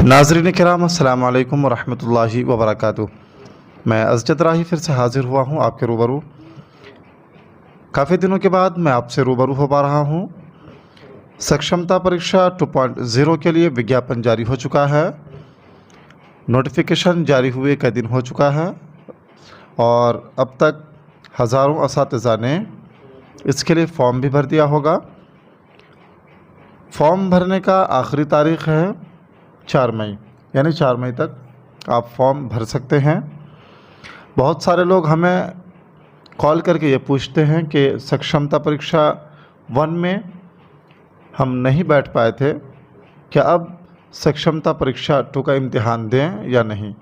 नाज़रीन किराम अस्सलाम वालेकुम वरहमतुल्लाहि वबरकातुहू। मैं अज़जद राही फिर से हाज़िर हुआ हूँ आपके रूबरू। काफ़ी दिनों के बाद मैं आपसे रूबरू हो पा रहा हूँ। सक्षमता परीक्षा 2.0 के लिए विज्ञापन जारी हो चुका है। नोटिफिकेशन जारी हुए कई दिन हो चुका है और अब तक हज़ारों असातिज़ा ने इसके लिए फ़ॉर्म भी भर दिया होगा। फ़ॉर्म भरने का आखिरी तारीख़ है 4 मई, यानी 4 मई तक आप फॉर्म भर सकते हैं। बहुत सारे लोग हमें कॉल करके ये पूछते हैं कि सक्षमता परीक्षा 1 में हम नहीं बैठ पाए थे, क्या अब सक्षमता परीक्षा 2 का इम्तिहान दें या नहीं।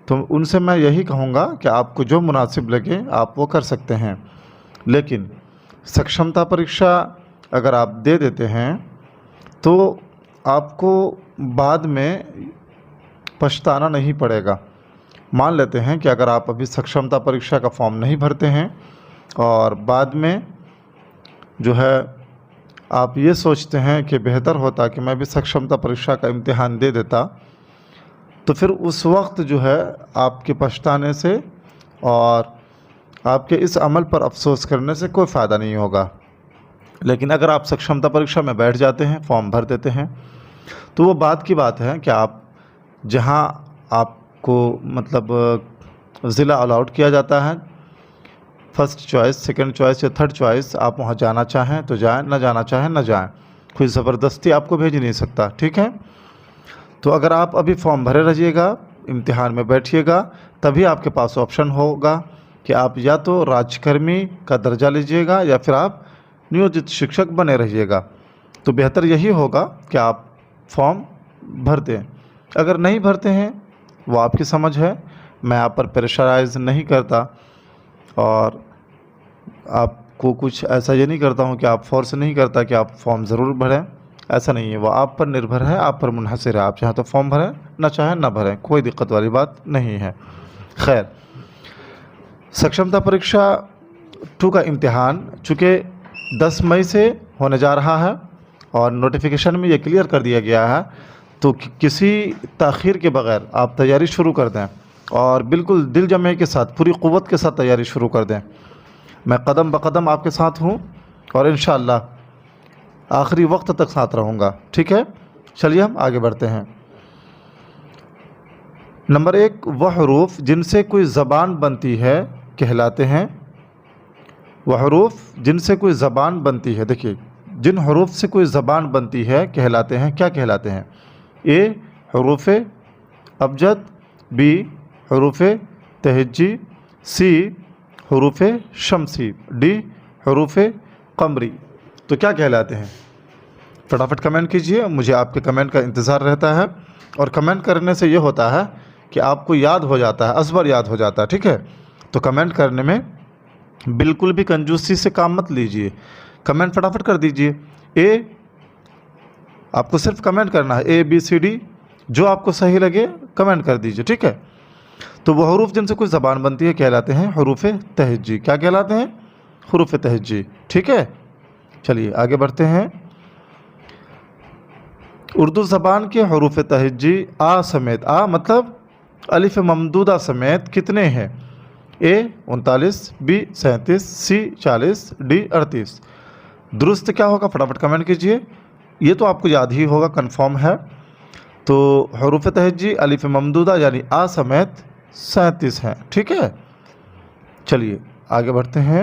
तो उनसे मैं यही कहूँगा कि आपको जो मुनासिब लगे आप वो कर सकते हैं, लेकिन सक्षमता परीक्षा अगर आप दे देते हैं तो आपको बाद में पछताना नहीं पड़ेगा। मान लेते हैं कि अगर आप अभी सक्षमता परीक्षा का फॉर्म नहीं भरते हैं और बाद में जो है आप ये सोचते हैं कि बेहतर होता कि मैं भी सक्षमता परीक्षा का इम्तिहान दे देता, तो फिर उस वक्त जो है आपके पछताने से और आपके इस अमल पर अफसोस करने से कोई फ़ायदा नहीं होगा। लेकिन अगर आप सक्षमता परीक्षा में बैठ जाते हैं, फॉर्म भर देते हैं, तो वो बात की बात है कि आप जहां आपको मतलब ज़िला अलाउट किया जाता है, फर्स्ट चॉइस, सेकंड चॉइस या थर्ड चॉइस, आप वहां जाना चाहें तो जाएं, ना जाना चाहें ना जाएं। कोई ज़बरदस्ती आपको भेज नहीं सकता, ठीक है। तो अगर आप अभी फॉर्म भरे रहिएगा, इम्तिहान में बैठिएगा, तभी आपके पास ऑप्शन होगा कि आप या तो राज्यकर्मी का दर्जा लीजिएगा या फिर आप नियोजित शिक्षक बने रहिएगा। तो बेहतर यही होगा कि आप फॉर्म भर दें। अगर नहीं भरते हैं वो आपकी समझ है, मैं आप पर प्रेशराइज़ नहीं करता और आपको कुछ ऐसा ये नहीं करता हूँ कि आप फोर्स नहीं करता कि आप फॉर्म ज़रूर भरें, ऐसा नहीं है। वो आप पर निर्भर है, आप पर मुनहसर है। आप चाहें तो फॉर्म भरें, ना चाहें ना भरें, कोई दिक्कत वाली बात नहीं है। खैर, सक्षमता परीक्षा 2 का इम्तिहान चूँकि 10 मई से होने जा रहा है और नोटिफिकेशन में ये क्लियर कर दिया गया है, तो किसी ताख़ीर के बग़ैर आप तैयारी शुरू कर दें और बिल्कुल दिल जमे के साथ, पूरी क़ुव्वत के साथ तैयारी शुरू कर दें। मैं कदम ब कदम आपके साथ हूँ और इंशाअल्लाह आखिरी वक्त तक साथ रहूँगा, ठीक है। चलिए हम आगे बढ़ते हैं। नंबर 1, वह हरूफ जिनसे कोई ज़बान बनती है कहलाते हैं। वह हरूफ जिनसे कोई ज़बान बनती है, देखिए, जिन हरूफ से कोई ज़बान बनती है कहलाते हैं। क्या कहलाते हैं? ए हरूफ अबजद, बी हरूफ तहज्जी, सी हरूफ शमसी, डी हरूफ कमरी। तो क्या कहलाते हैं? फटाफट कमेंट कीजिए, मुझे आपके कमेंट का इंतज़ार रहता है। और कमेंट करने से ये होता है कि आपको याद हो जाता है, अज़बर याद हो जाता है, ठीक है। तो कमेंट करने में बिल्कुल भी कंजूसी से काम मत लीजिए, कमेंट फटाफट कर दीजिए। ए, आपको सिर्फ कमेंट करना है, ए बी सी डी, जो आपको सही लगे कमेंट कर दीजिए, ठीक है। तो वो हरूफ जिनसे कोई ज़बान बनती है कहलाते हैं हरूफ तहज्जी। क्या कहलाते हैं? हरूफ तहज्जी, ठीक है। चलिए आगे बढ़ते हैं। उर्दू ज़बान के हरूफ तहज्जी आ समेत, आ मतलब अलिफ ममदूदा समेत कितने हैं? ए 39, बी 37, सी 40, डी 38। दुरुस्त क्या होगा? फटाफट कमेंट कीजिए। ये तो आपको याद ही होगा, कंफर्म है। तो हरूफ तहज्जी अलिफ ममदूदा यानी आ समेत 37 हैं, ठीक है। चलिए आगे बढ़ते हैं।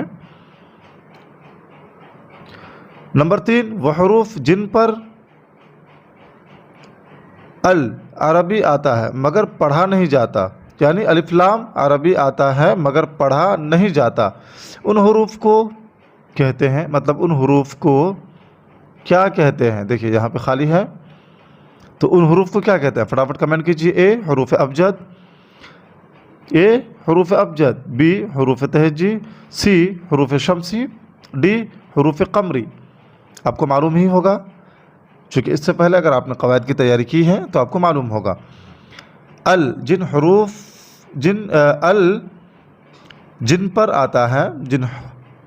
नंबर 3, वह हरूफ जिन पर अल अरबी आता है मगर पढ़ा नहीं जाता, यानी अलिफ लाम अरबी आता है मगर पढ़ा नहीं जाता, उन हरूफ को कहते हैं, मतलब उन हरूफ को क्या कहते हैं? देखिए यहाँ पे खाली है, तो उन हरूफ को क्या कहते हैं? फटाफट कमेंट कीजिए। ए हरूफ अबजद, ए हरूफ अबजद, बी हरूफ तहज्जी, सी हरूफ शमसी, डी हरूफ कमरी। आपको मालूम ही होगा, चूँकि इससे पहले अगर आपने कवायद की तैयारी की है तो आपको मालूम होगा। अल जिन हरूफ अल जिन पर आता है, जिन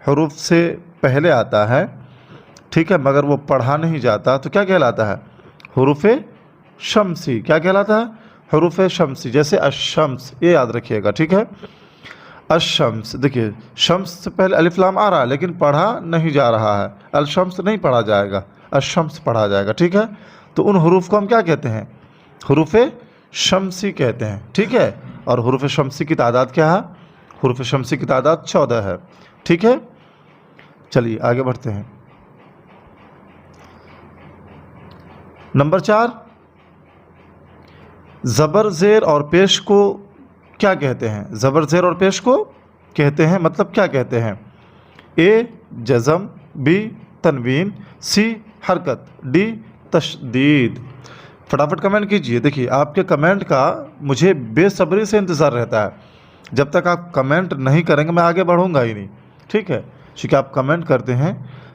हरूफ से पहले आता है, ठीक है, मगर वो पढ़ा नहीं जाता, तो क्या कहलाता है? हरूफ शम्सी क्या कहलाता है? हरूफ शम्सी। जैसे अशम्स, ये याद रखिएगा, ठीक है। अशम्स, देखिए शम्स से पहले अलिफ लाम आ रहा है लेकिन पढ़ा नहीं जा रहा है, अलशम्स नहीं पढ़ा जाएगा, अशम्स पढ़ा जाएगा, ठीक है। तो उन हरूफ को हम क्या कहते हैं? हरूफ शम्सी कहते हैं, ठीक है। और हरूफ शम्सी की तादाद क्या है? हरूफ शम्सी की तादाद 14 है, ठीक है। चलिए आगे बढ़ते हैं। नंबर 4, ज़बर ज़ेर और पेश को क्या कहते हैं? ज़बर ज़ेर और पेश को कहते हैं, मतलब क्या कहते हैं? ए जज़म, बी तनवीन, सी हरकत, डी तशदीद। फटाफट कमेंट कीजिए। देखिए आपके कमेंट का मुझे बेसब्री से इंतज़ार रहता है। जब तक आप कमेंट नहीं करेंगे मैं आगे बढ़ूंगा ही नहीं, ठीक है। क्योंकि आप कमेंट करते हैं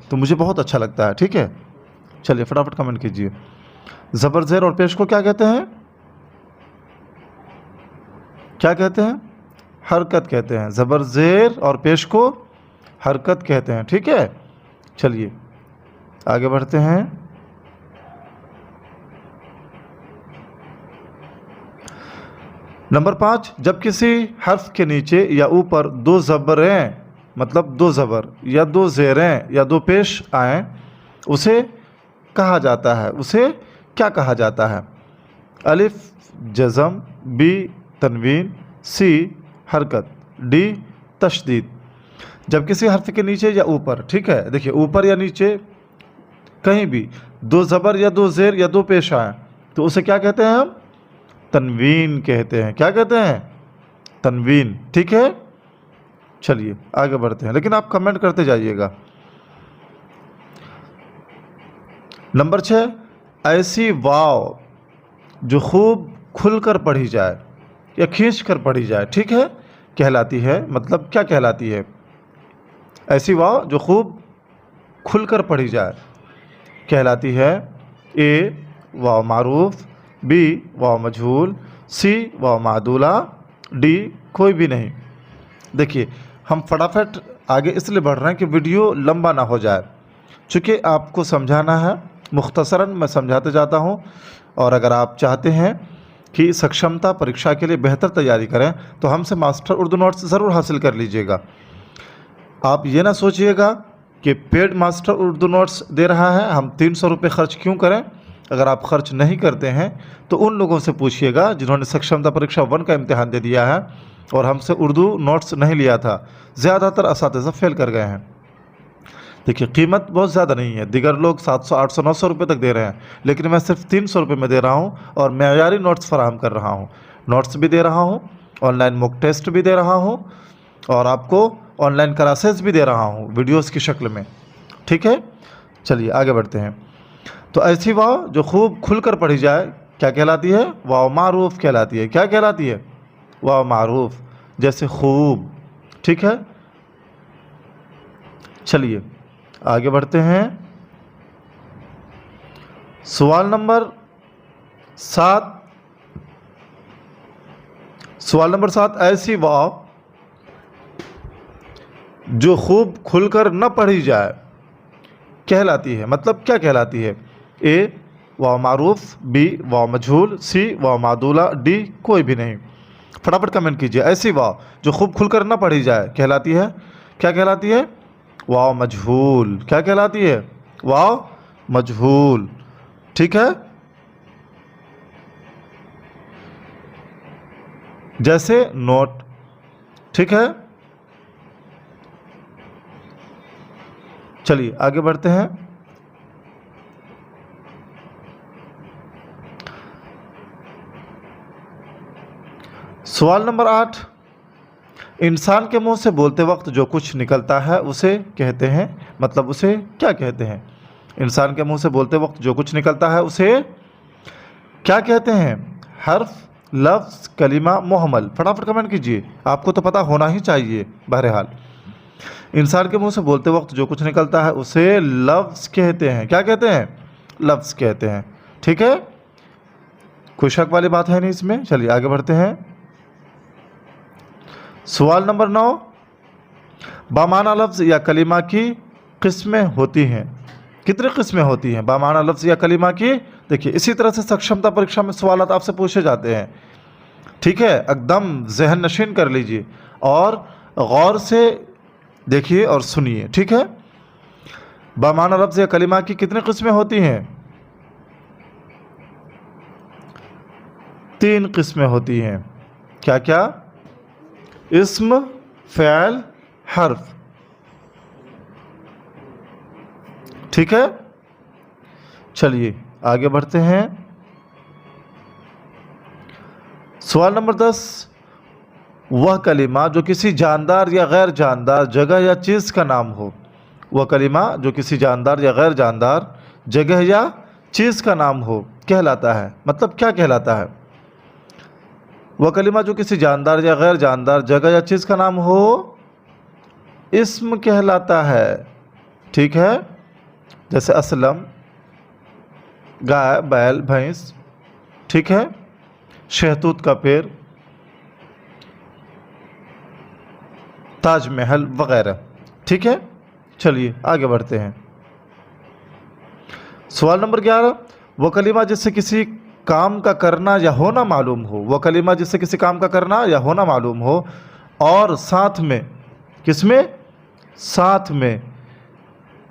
तो मुझे बहुत अच्छा लगता है, ठीक है। चलिए फटाफट कमेंट कीजिए। ज़बर ज़ेर और पेश को क्या कहते हैं? क्या कहते हैं? हरकत कहते हैं। ज़बर ज़ेर और पेश को हरकत कहते हैं, ठीक है। चलिए आगे बढ़ते हैं। नंबर 5, जब किसी हर्फ के नीचे या ऊपर 2 ज़बरें, मतलब 2 ज़बर या 2 ज़ेरें या 2 पेश आएँ, उसे कहा जाता है, उसे क्या कहा जाता है? अलिफ जज़म, बी तनवीन, सी हरकत, डी तशदीद। जब किसी हर्फ के नीचे या ऊपर, ठीक है, देखिए ऊपर या नीचे कहीं भी 2 ज़बर या 2 ज़ेर या 2 पेश आए तो उसे क्या कहते हैं? हम तनवीन कहते हैं। क्या कहते हैं? तनवीन, ठीक है। चलिए आगे बढ़ते हैं, लेकिन आप कमेंट करते जाइएगा। नंबर 6, ऐसी वाव जो खूब खुलकर पढ़ी जाए या खींच कर पढ़ी जाए, ठीक है, कहलाती है, मतलब क्या कहलाती है? ऐसी वाव जो खूब खुलकर पढ़ी जाए कहलाती है। ए वाव मारूफ, बी वाव मजहूल, सी वाव मादूला, डी कोई भी नहीं। देखिए हम फटाफट आगे इसलिए बढ़ रहे हैं कि वीडियो लंबा ना हो जाए, चूँकि आपको समझाना है। मुख्तसरन मैं समझाते जाता हूँ। और अगर आप चाहते हैं कि सक्षमता परीक्षा के लिए बेहतर तैयारी करें तो हमसे मास्टर उर्दू नोट्स ज़रूर हासिल कर लीजिएगा। आप ये ना सोचिएगा कि पेड मास्टर उर्दू नोट्स दे रहा है, हम 300 रुपये खर्च क्यों करें। अगर आप खर्च नहीं करते हैं तो उन लोगों से पूछिएगा जिन्होंने सक्षमता परीक्षा 1 का इम्तिहान दे दिया है और हमसे उर्दू नोट्स नहीं लिया था। ज़्यादातर असातिज़ा फेल कर गए हैं। देखिए कीमत बहुत ज़्यादा नहीं है, दिगर लोग 700, 800, 900 रुपये तक दे रहे हैं, लेकिन मैं सिर्फ 300 रुपये में दे रहा हूँ और मेयारी नोट्स फराहम कर रहा हूँ। नोट्स भी दे रहा हूँ, ऑनलाइन मॉक टेस्ट भी दे रहा हूँ और आपको ऑनलाइन क्लासेस भी दे रहा हूँ वीडियोस की शक्ल में, ठीक है। चलिए आगे बढ़ते हैं। तो ऐसी वाव जो खूब खुलकर पढ़ी जाए क्या कहलाती है? वाव मारूफ कहलाती है। क्या कहलाती है? वाव मारूफ, जैसे खूब, ठीक है। चलिए आगे बढ़ते हैं। सवाल नंबर 7। सवाल नंबर 7, ऐसी वाव जो खूब खुलकर न पढ़ी जाए कहलाती है, मतलब क्या कहलाती है? ए वाव मारूफ, बी वाव मजहूल, सी वाव मादूला, डी कोई भी नहीं। फटाफट कमेंट कीजिए। ऐसी वाव जो खूब खुलकर न पढ़ी जाए कहलाती है, क्या कहलाती है? वाव मजहूल। क्या कहलाती है? वाव मजहूल, ठीक है। जैसे नोट, ठीक है। चलिए आगे बढ़ते हैं। सवाल नंबर 8, इंसान के मुंह से बोलते वक्त जो कुछ निकलता है उसे कहते हैं, मतलब उसे क्या कहते हैं? इंसान के मुंह से बोलते वक्त जो कुछ निकलता है उसे क्या कहते हैं? हर्फ, लफ्ज़, कलिमा, मुहम्मल। फटाफट कमेंट कीजिए, आपको तो पता होना ही चाहिए। बहरहाल इंसान के मुंह से बोलते वक्त जो कुछ निकलता है उसे लफ्ज़ कहते हैं। क्या कहते हैं? लफ्ज़ कहते हैं, ठीक है। कोई शक वाली बात है नहीं इसमें। चलिए आगे बढ़ते हैं। सवाल नंबर 9, बामाना लफ्ज़ या कलिमा की किस्में होती हैं। कितनी किस्में होती हैं? बामाना लफ्ज़ या कलिमा की देखिए इसी तरह से सक्षमता परीक्षा में सवाल आपसे पूछे जाते हैं, ठीक है। एकदम जहन नशीन कर लीजिए और गौर से देखिए और सुनिए, ठीक है। बामाना लफ्ज़ या कलिमा की कितनी किस्में होती हैं? 3 किस्में होती हैं। क्या क्या? इस्म, फ़ैल, हर्फ, ठीक है। चलिए आगे बढ़ते हैं। सवाल नंबर 10, वह कलिमा जो किसी जानदार या गैर जानदार जगह या चीज़ का नाम हो। वह कलिमा जो किसी जानदार या गैर जानदार जगह या चीज़ का नाम हो कहलाता है। मतलब क्या कहलाता है? वह कलिमा जो किसी जानदार या गैर जानदार जगह या चीज़ का नाम हो, इस्म कहलाता है, ठीक है। जैसे असलम, गाय, बैल, भैंस, ठीक है। शहतूत का पेड़, ताजमहल वगैरह, ठीक है। चलिए आगे बढ़ते हैं। सवाल नंबर 11, वह कलिमा जिससे किसी काम का करना या होना मालूम हो। वह कलिमा जिससे किसी काम का करना या होना मालूम हो और साथ में, किसमें? साथ में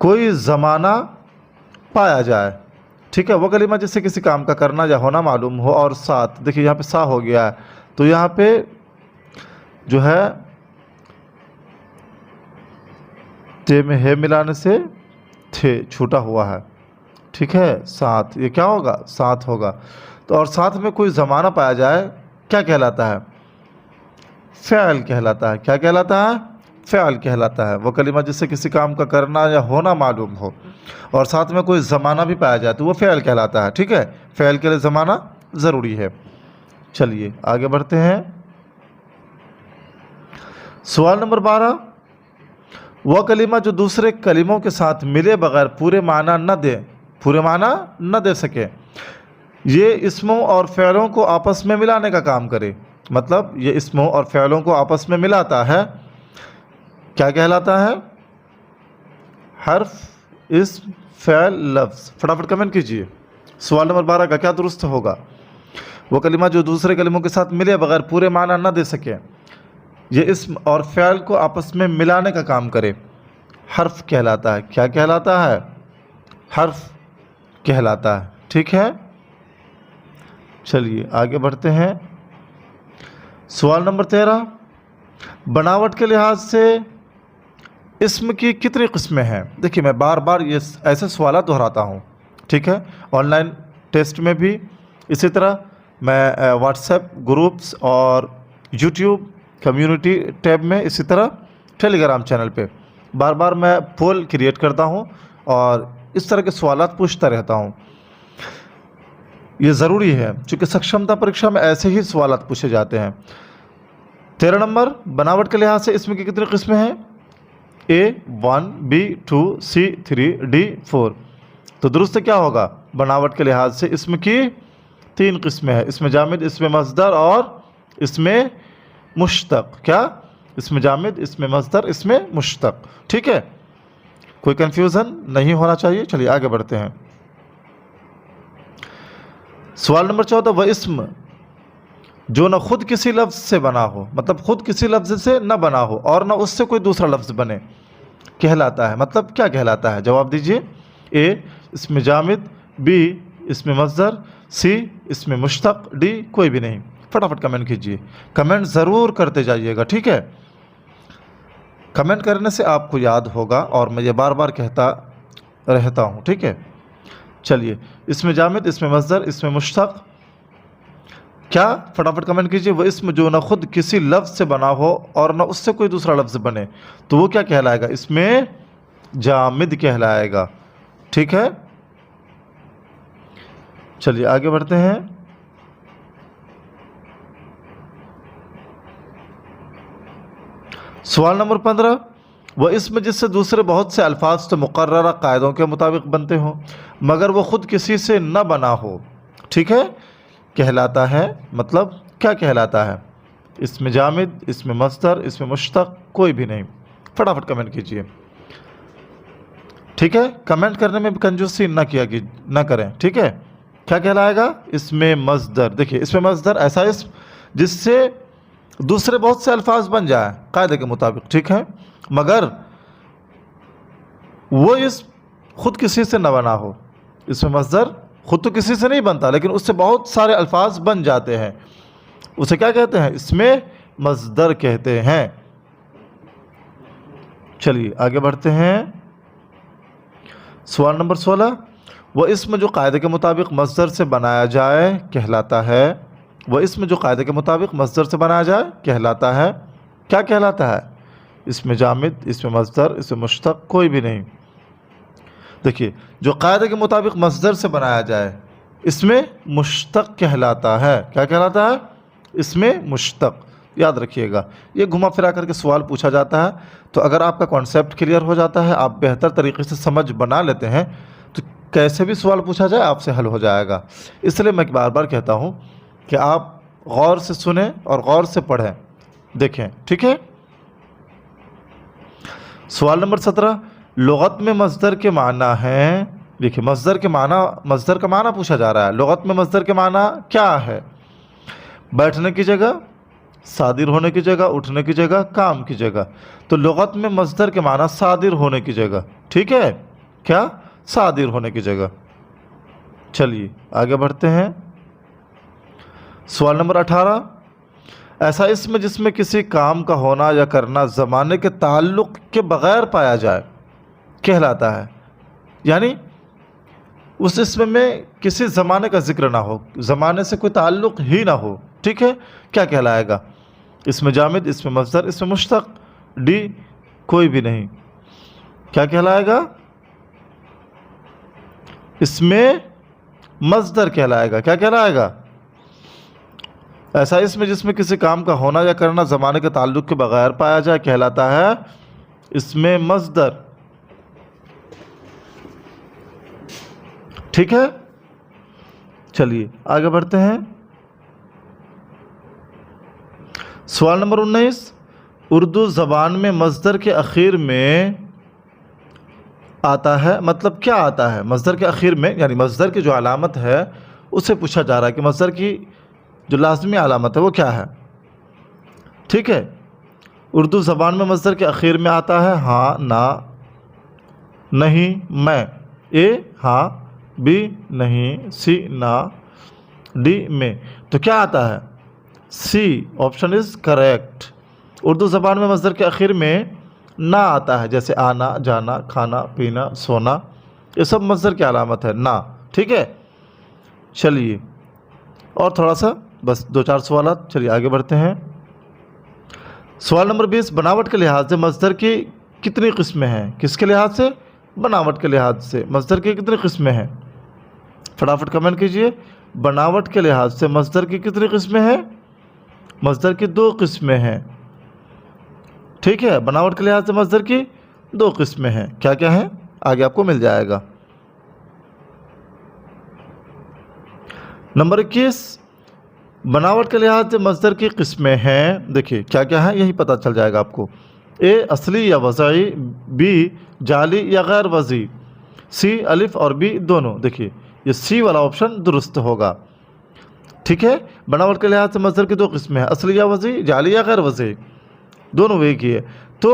कोई ज़माना पाया जाए, ठीक है। वह कलिमा जिससे किसी काम का करना या होना मालूम हो और साथ, देखिए यहाँ पे सा हो गया है, तो यहाँ पे जो है ते में है मिलाने से थे छूटा हुआ है, ठीक है। साथ, ये क्या होगा? साथ होगा। तो और साथ में कोई ज़माना पाया जाए, क्या कहलाता है? फ़ैल कहलाता है। क्या कहलाता है? फ़ैल कहलाता है। वह कलिमा जिससे किसी काम का करना या होना मालूम हो और साथ में कोई ज़माना भी पाया जाए तो वो फ़ैल कहलाता है, ठीक है। फ़ैल के लिए ज़माना ज़रूरी है। चलिए आगे बढ़ते हैं। सवाल नंबर 12, वह कलिमा जो दूसरे कलिमों के साथ मिले बगैर पूरे माना न दे, पूरे माना न दे सके, ये इस्मों और फ़ैलों को आपस में मिलाने का काम करे। मतलब ये इस्मों और फ़ैलों को आपस में मिलाता है, क्या कहलाता है? हर्फ, इस्म, फ़ैल, लफ्ज़। फटाफट कमेंट कीजिए। सवाल नंबर 12 का क्या दुरुस्त होगा? वो कलिमा जो दूसरे कलिमों के साथ मिले बगैर पूरे माना न दे सके, ये इस्म और फ़ैल को आपस में मिलाने का काम करे, हर्फ कहलाता है। क्या कहलाता है? हर्फ कहलाता है, ठीक है। चलिए आगे बढ़ते हैं। सवाल नंबर 13, बनावट के लिहाज से इस्म की कितनी किस्में हैं? देखिए मैं बार बार ये ऐसे सवाल दोहराता हूँ, ठीक है। ऑनलाइन टेस्ट में भी इसी तरह मैं व्हाट्सएप ग्रुप्स और यूट्यूब कम्युनिटी टैब में, इसी तरह टेलीग्राम चैनल पे बार बार मैं पोल क्रिएट करता हूँ और इस तरह के सवाल पूछता रहता हूँ। ये ज़रूरी है क्योंकि सक्षमता परीक्षा में ऐसे ही सवाल पूछे जाते हैं। 13 नंबर, बनावट के लिहाज से इसमें की कितनी किस्में हैं? A1, B2, C3, D4। तो दुरुस्त क्या होगा? बनावट के लिहाज से इसमें की 3 किस्में हैं, इसमें जामिद, इसमें मस्दर और इसमें मुश्तक। क्या? इसमें जामिद, इसमें मस्दर, इसमें मुश्तक, ठीक है। कोई कंफ्यूजन नहीं होना चाहिए। चलिए आगे बढ़ते हैं। सवाल नंबर 14, वह इस्म जो न खुद किसी लफ्ज़ से बना हो, मतलब खुद किसी लफ्ज़ से न बना हो और न उससे कोई दूसरा लफ्ज़ बने, कहलाता है। मतलब क्या कहलाता है? जवाब दीजिए। ए इसमें जामिद, बी इसमें मस्दर, सी इसमें मुश्तक, डी कोई भी नहीं। फटाफट कमेंट कीजिए, कमेंट ज़रूर करते जाइएगा, ठीक है। कमेंट करने से आपको याद होगा और मैं ये बार बार कहता रहता हूँ, ठीक है। चलिए, इसमें जामिद, इसमें मस्दर, इसमें मुश्तक, क्या? फटाफट कमेंट कीजिए। वो इसमें जो न खुद किसी लफ्ज़ से बना हो और न उससे कोई दूसरा लफ्ज़ बने, तो वो क्या कहलाएगा? इसमें जामिद कहलाएगा, ठीक है। चलिए आगे बढ़ते हैं। सवाल नंबर 15, वह इसमें जिससे दूसरे बहुत से अल्फाज तो मुकर्ररा कायदों के मुताबिक बनते हों मगर वो ख़ुद किसी से न बना हो, ठीक है, कहलाता है। मतलब क्या कहलाता है? इसमें जामिद, इसमें मस्दर, इसमें मुश्तक, कोई भी नहीं। फटाफट कमेंट कीजिए, ठीक है। कमेंट करने में भी कंजूसी ना किया कि ना करें, ठीक है। क्या कहलाएगा? इसमें मज़दर। देखिए इसमें मज़दर ऐसा इस्म जिससे दूसरे बहुत से अल्फाज बन जाए कायदे के मुताबिक, ठीक है, मगर वो इस्म खुद किसी से न बना हो। इसमें मज़दर खुद तो किसी से नहीं बनता, लेकिन उससे बहुत सारे अल्फाज बन जाते हैं, उसे क्या कहते हैं? इसमें मज़दर कहते हैं। चलिए आगे बढ़ते हैं। सवाल नंबर 16, वह इसम जो कायदे के मुताबिक मज़दर से बनाया जाए कहलाता है। वह इसम जो कायदे के मुताबिक मज़दर से बनाया जाए कहलाता है। क्या कहलाता है? इसमें जामिद, इसमें मज़दर, इसमें मुश्तक़, कोई भी नहीं। देखिए जो कायदे के मुताबिक मज़दर से बनाया जाए इसमें मुश्तक़ कहलाता है। क्या कहलाता है? इसमें मुश्तक़। याद रखिएगा, ये घुमा फिरा करके सवाल पूछा जाता है, तो अगर आपका कॉन्सेप्ट क्लियर हो जाता है, आप बेहतर तरीके से समझ बना लेते हैं, तो कैसे भी सवाल पूछा जाए आपसे हल हो जाएगा। इसलिए मैं बार बार कहता हूँ कि आप गौर से सुने और गौर से पढ़ें, देखें, ठीक है। सवाल नंबर 17, लुगत में मज़दर के माना है। देखिए मज़दर का माना पूछा जा रहा है। लुगत में मज़दर के माना क्या है? बैठने की जगह, सादिर होने की जगह, उठने की जगह, काम की जगह। तो लुगत में मज़दर के माना सादिर होने की जगह, ठीक है, क्या? सादिर होने की जगह। चलिए आगे बढ़ते हैं। सवाल नंबर 18, ऐसा इसमें जिसमें किसी काम का होना या करना ज़माने के ताल्लुक़ के बग़ैर पाया जाए कहलाता है। यानी उस इसमें में किसी ज़माने का जिक्र ना हो, ज़माने से कोई ताल्लुक़ ही ना हो, ठीक है, क्या कहलाएगा? इसमें जामिद, इसमें मज़दर, इसमें मुश्तक़, डी कोई भी नहीं। क्या कहलाएगा? इसमें मज़दर कहलाएगा। क्या कहलाएगा? ऐसा इसमें जिसमें किसी काम का होना या करना ज़माने के ताल्लुक़ के बग़ैर पाया जाए कहलाता है इसमें मज़दर, ठीक है। चलिए आगे बढ़ते हैं। सवाल नंबर 19, उर्दू ज़बान में मज़दर के आखिर में आता है, मतलब क्या आता है मज़दर के आखिर में? यानी मज़दर की जो अलामत है उससे पूछा जा रहा है कि मज़दर की जो लाज़मी अलामत है वो क्या है, ठीक है। उर्दू ज़बान में मज़दर के आखिर में आता है हाँ, ना, नहीं, मैं। ए हाँ, बी नहीं, सी ना, डी में। तो क्या आता है? C option is correct. Urdu ज़बान में मज़दर के आखिर में ना आता है, जैसे आना, जाना, खाना, पीना, सोना, ये सब मज़दर की अलामत है ना, ठीक है। चलिए और थोड़ा सा बस 2-4 सवाल, चलिए आगे बढ़ते हैं। सवाल नंबर 20, बनावट के लिहाज से मज़दर की कितनी किस्में हैं? किसके लिहाज से? बनावट के लिहाज से मज़दर की कितनी किस्में हैं? फटाफट कमेंट कीजिए। बनावट के लिहाज से मज़दर की कितनी किस्में हैं? मज़दर की 2 किस्में हैं, ठीक है। बनावट के लिहाज से मज़दर की 2 किस्में हैं। क्या क्या हैं? आगे आपको मिल जाएगा। नंबर 21, बनावट के लिहाज से मज़दर की किस्में हैं। देखिए क्या क्या है, यही पता चल जाएगा आपको। ए असली या वज़ई, बी जाली या गैर वज़ी, सी अलिफ और बी दोनों। देखिए ये सी वाला ऑप्शन दुरुस्त होगा, ठीक है। बनावट के लिहाज से मज़दर की 2 किस्में हैं, असली या वज़ी, जाली या गैर वज़ी, दोनों एक ही है। तो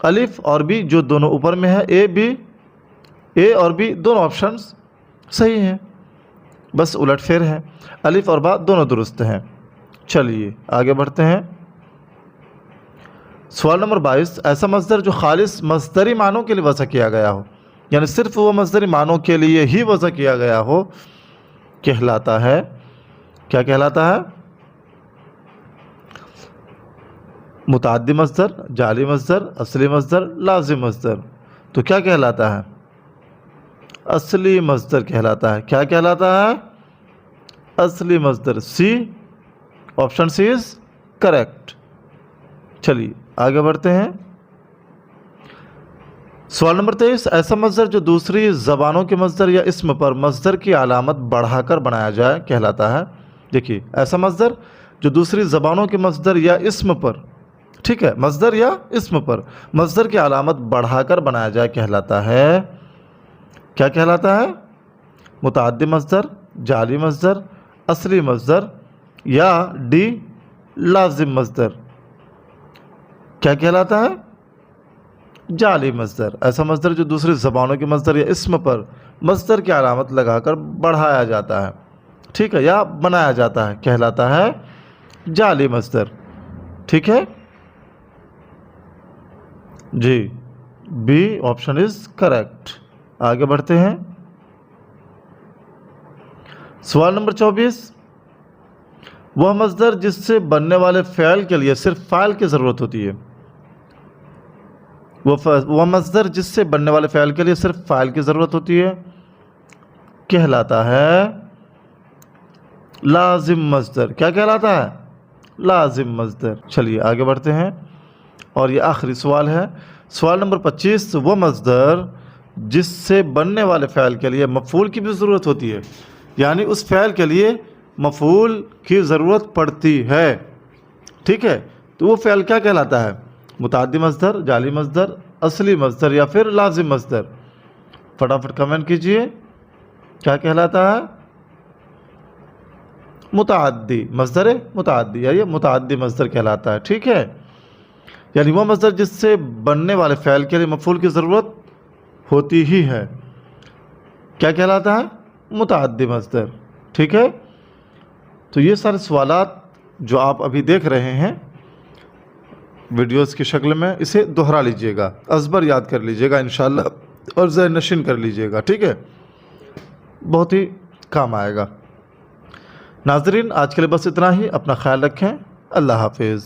अलिफ और बी जो दोनों ऊपर में है, ए और बी दोनों ऑप्शंस सही हैं, बस उलटफेर है। अलिफ और बा दोनों दुरुस्त हैं। चलिए आगे बढ़ते हैं। सवाल नंबर 22, ऐसा मज़दर जो खालिस मज़दरी मानों के लिए वज़ा किया गया हो, यानी सिर्फ वो मज़दरी मानों के लिए ही वज़ा किया गया हो, कहलाता है। क्या कहलाता है? मुतअद्दी मज़दर, जाली मज़दर, असली मज़दर, लाज़िम मज़दर। तो क्या कहलाता है? असली मज़दर कहलाता है। क्या कहलाता है? असली मज़दर। C option C is correct. चलिए आगे बढ़ते हैं। सवाल नंबर 23, ऐसा मज़दर जो दूसरी ज़बानों के मज़दर या इस्म पर मज़दर की अलामत बढ़ाकर बनाया जाए कहलाता है। देखिए ऐसा मज़दर जो दूसरी ज़बानों के मज़दर या इस्म पर, ठीक है, मज़दर या इस्म पर मज़दर की अलामत बढ़ाकर बनाया जाए कहलाता है। क्या कहलाता है? मुतअद्दी मज़दर, जाली मस्दर, असली मस्दर या डी लाजिम मस्दर? क्या कहलाता है? जाली मस्दर। ऐसा मस्दर जो दूसरी ज़बानों के मस्दर या इस्म पर मस्दर की अलामत लगाकर बढ़ाया जाता है, ठीक है, या बनाया जाता है, कहलाता है जाली मस्दर। ठीक है जी, बी ऑप्शन इज करेक्ट। आगे बढ़ते हैं। सवाल नंबर 24, वह मस्दर जिससे बनने वाले फ़ैल के लिए सिर्फ फ़ाइल की ज़रूरत होती है, वह मस्दर जिससे बनने वाले फ़ैल के लिए सिर्फ फ़ाइल की ज़रूरत होती है, कहलाता है लाजिम मस्दर। क्या कहलाता है? लाजिम मस्दर। चलिए आगे बढ़ते हैं और ये आखिरी सवाल है, सवाल नंबर 25, वह मस्दर जिससे बनने वाले फ़ैल के लिए मफ़ूल की भी ज़रूरत होती है, यानी उस फ़ैल के लिए मफ़ूल की ज़रूरत पड़ती है, ठीक है, तो वो फ़ैल क्या कहलाता है? मुताद्दी मस्दर, जाली मस्दर, असली मस्दर या फिर लाजिम मस्दर? फटाफट कमेंट कीजिए, क्या कहलाता है? मुताद्दी मस्दर है, मुताद्दी, या ये मुताद्दी मस्दर कहलाता है। ठीक है, यानी वह मस्दर जिससे बनने वाले फ़ैल के लिए मफ़ूल की ज़रूरत होती ही है, क्या कहलाता है? मुताद्दी मस्दर। ठीक है, तो ये सारे सवालात जो आप अभी देख रहे हैं वीडियोस की शक्ल में, इसे दोहरा लीजिएगा, अज़बर याद कर लीजिएगा इंशाअल्लाह और ज़हन नशीन कर लीजिएगा। ठीक है, बहुत ही काम आएगा। नाज़रीन, आज के लिए बस इतना ही। अपना ख्याल रखें। अल्लाह हाफिज़।